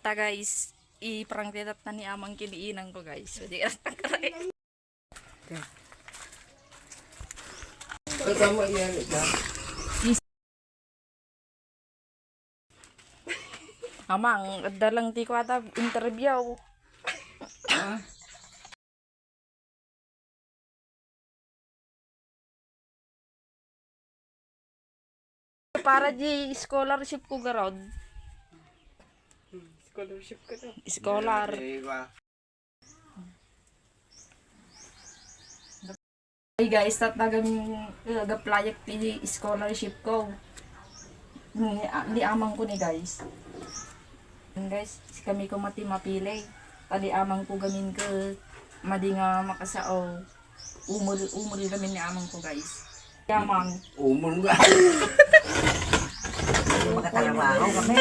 ta guys, i-prank titat na ni amang kiniinang ko guys. So di karay. Kasama yan ito. Amang, dalang ti ko ata interview. Para di scholarship ko garod. Scholarship ka na. Scholar. Hey guys, tatagam ga-apply pi scholarship ko. Ni amang ko ni guys. Guys, kami ko mati mapili. Tali amang ko gamin ko madi nga makasao. Umul gamin ni amang ko guys. Yamang. Umul nga. Makatarabaho kami.